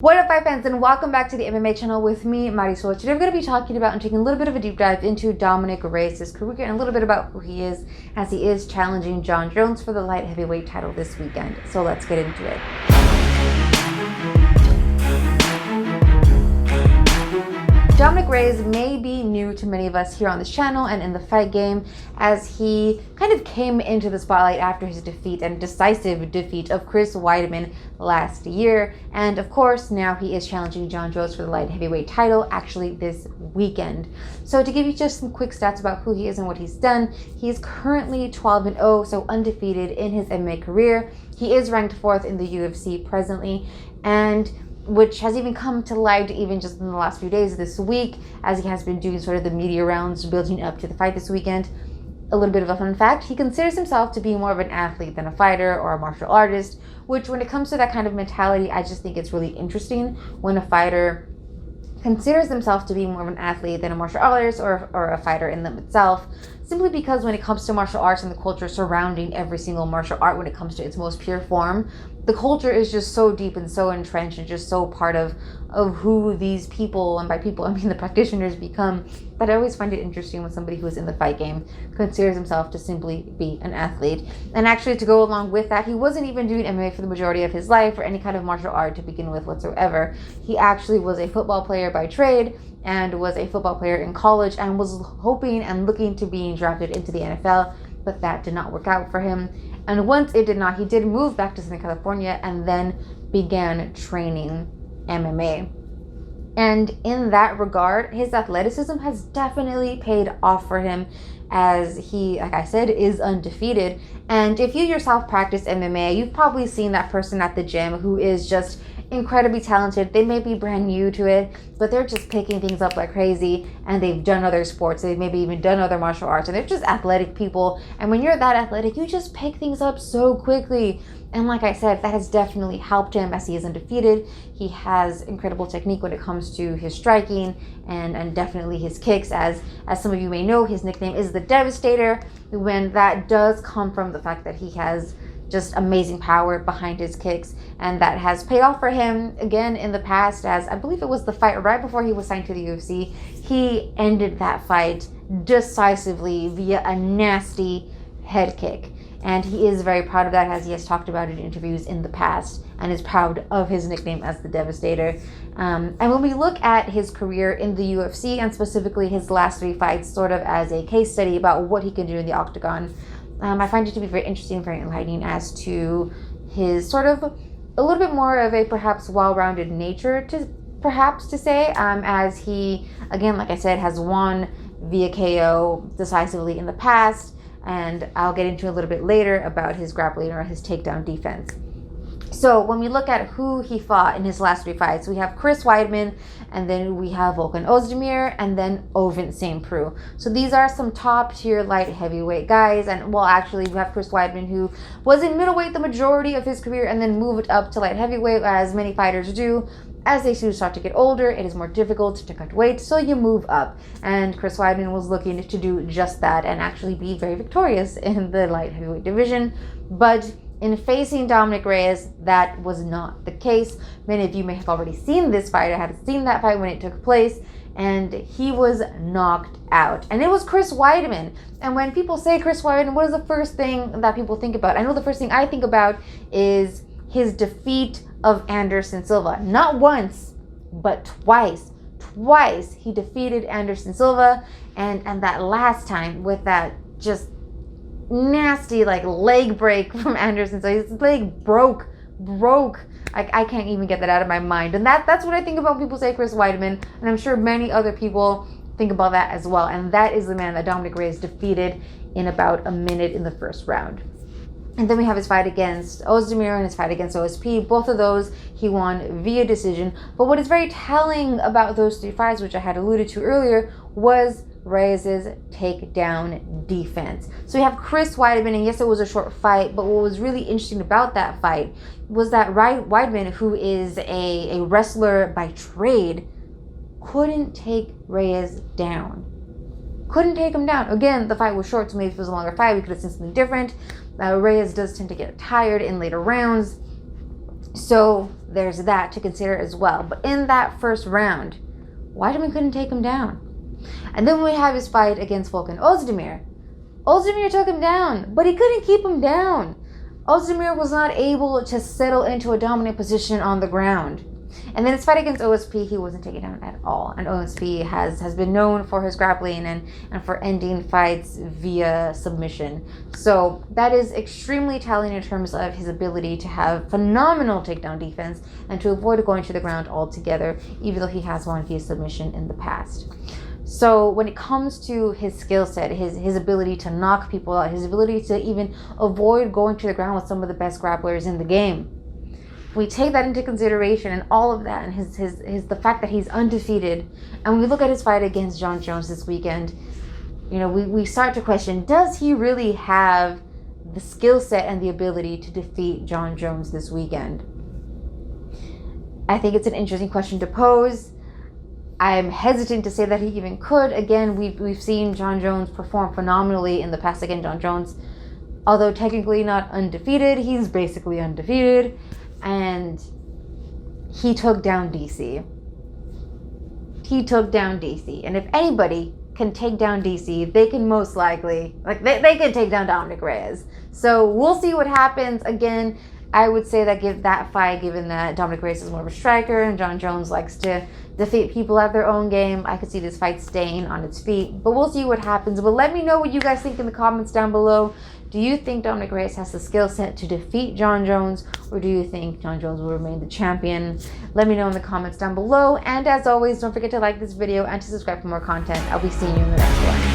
What up, fight fans, and welcome back to the MMA channel with me, Marisol. Today I'm going to be talking about and taking a little bit of a deep dive into Dominick Reyes' career and a little bit about who he is as he is challenging Jon Jones for the light heavyweight title this weekend. So let's get into it. Dominick Reyes may be new to many of us here on this channel and in the fight game, as he kind of came into the spotlight after his defeat and decisive defeat of Chris Weidman last year. And of course, now he is challenging Jon Jones for the light heavyweight title, actually this weekend. So to give you just some quick stats about who he is and what he's done, he is currently 12-0, so undefeated in his MMA career. He is ranked 4th in the UFC presently, and which has even come to light even just in the last few days this week, as he has been doing sort of the media rounds building up to the fight this weekend. A little bit of a fun fact, he considers himself to be more of an athlete than a fighter or a martial artist, which when it comes to that kind of mentality, I just think it's really interesting when a fighter considers themselves to be more of an athlete than a martial artist or a fighter in them itself, simply because when it comes to martial arts and the culture surrounding every single martial art when it comes to its most pure form, the culture is just so deep and so entrenched and just so part of who these people, and by people I mean the practitioners, become, that I always find it interesting when somebody who is in the fight game considers himself to simply be an athlete. And actually, to go along with that, he wasn't even doing MMA for the majority of his life or any kind of martial art to begin with whatsoever. He actually was a football player by trade and was a football player in college and was hoping and looking to being drafted into the NFL, but that did not work out for him. And once it did not, he did move back to Southern California and then began training MMA. And in that regard, his athleticism has definitely paid off for him, as he, like I said, is undefeated. And if you yourself practice MMA, you've probably seen that person at the gym who is just incredibly talented. They may be brand new to it, but they're just picking things up like crazy, and they've done other sports, they've maybe even done other martial arts, and they're just athletic people. And when you're that athletic, you just pick things up so quickly. And like I said, that has definitely helped him as he is undefeated. He has incredible technique when it comes to his striking and definitely his kicks. As some of you may know, his nickname is the Devastator, when that does come from the fact that he has just amazing power behind his kicks, and that has paid off for him again in the past, as I believe it was the fight right before he was signed to the UFC. He ended that fight decisively via a nasty head kick. And he is very proud of that, as he has talked about it in interviews in the past, and is proud of his nickname as the Devastator. And when we look at his career in the UFC, and specifically his last 3 fights, sort of as a case study about what he can do in the octagon, I find it to be very interesting and very enlightening as to his sort of a little bit more of a perhaps well-rounded nature, to say, as he, again, like I said, has won via KO decisively in the past. And I'll get into a little bit later about his grappling or his takedown defense. So when we look at who he fought in his last 3 fights, we have Chris Weidman, and then we have Volkan Ozdemir, and then Ovin St. Preux. So these are some top tier light heavyweight guys. And well, actually we have Chris Weidman, who was in middleweight the majority of his career and then moved up to light heavyweight, as many fighters do. As they start to get older, it is more difficult to cut weight, so you move up. And Chris Weidman was looking to do just that and actually be very victorious in the light heavyweight division. But in facing Dominick Reyes, that was not the case. Many of you may have already seen this fight. I had seen that fight when it took place, and he was knocked out. And it was Chris Weidman. And when people say Chris Weidman, what is the first thing that people think about? I know the first thing I think about is his defeat of Anderson Silva. Not once, but twice. Twice he defeated Anderson Silva, and that last time with that just nasty like leg break from Anderson. So his leg broke. I can't even get that out of my mind. And that's what I think about when people say Chris Weidman, and I'm sure many other people think about that as well. And that is the man that Dominick Reyes defeated in about a minute in the first round. And then we have his fight against Ozdemir and his fight against OSP. Both of those he won via decision. But what is very telling about those 3 fights, which I had alluded to earlier, was Reyes' takedown defense. So we have Chris Weidman, and yes, it was a short fight, but what was really interesting about that fight was that Weidman, who is a wrestler by trade, couldn't take Reyes down. Couldn't take him down. Again, the fight was short, so maybe if it was a longer fight, we could have seen something different. Reyes does tend to get tired in later rounds. So there's that to consider as well. But in that first round, Weidman couldn't take him down. And then we have his fight against Volkan Ozdemir. Ozdemir took him down, but he couldn't keep him down. Ozdemir was not able to settle into a dominant position on the ground. And then his fight against OSP, he wasn't taken down at all. And OSP has been known for his grappling and for ending fights via submission. So that is extremely telling in terms of his ability to have phenomenal takedown defense and to avoid going to the ground altogether, even though he has won via submission in the past. So when it comes to his skill set, his ability to knock people out, his ability to even avoid going to the ground with some of the best grapplers in the game, we take that into consideration and all of that, and the fact that he's undefeated, and we look at his fight against Jon Jones this weekend, you know, we start to question, does he really have the skill set and the ability to defeat Jon Jones this weekend? I think it's an interesting question to pose. I'm hesitant to say that he even could. Again, we've seen Jon Jones perform phenomenally in the past. Again, Jon Jones, although technically not undefeated, he's basically undefeated. And he took down DC. He took down DC. And if anybody can take down DC, they can most likely, they can take down Dominick Reyes. So we'll see what happens. Again, I would say that give that fight, given that Dominick Reyes is more of a striker and Jon Jones likes to defeat people at their own game, I could see this fight staying on its feet. But we'll see what happens. But let me know what you guys think in the comments down below. Do you think Dominick Reyes has the skill set to defeat Jon Jones, or do you think Jon Jones will remain the champion? Let me know in the comments down below. And as always, don't forget to like this video and to subscribe for more content. I'll be seeing you in the next one.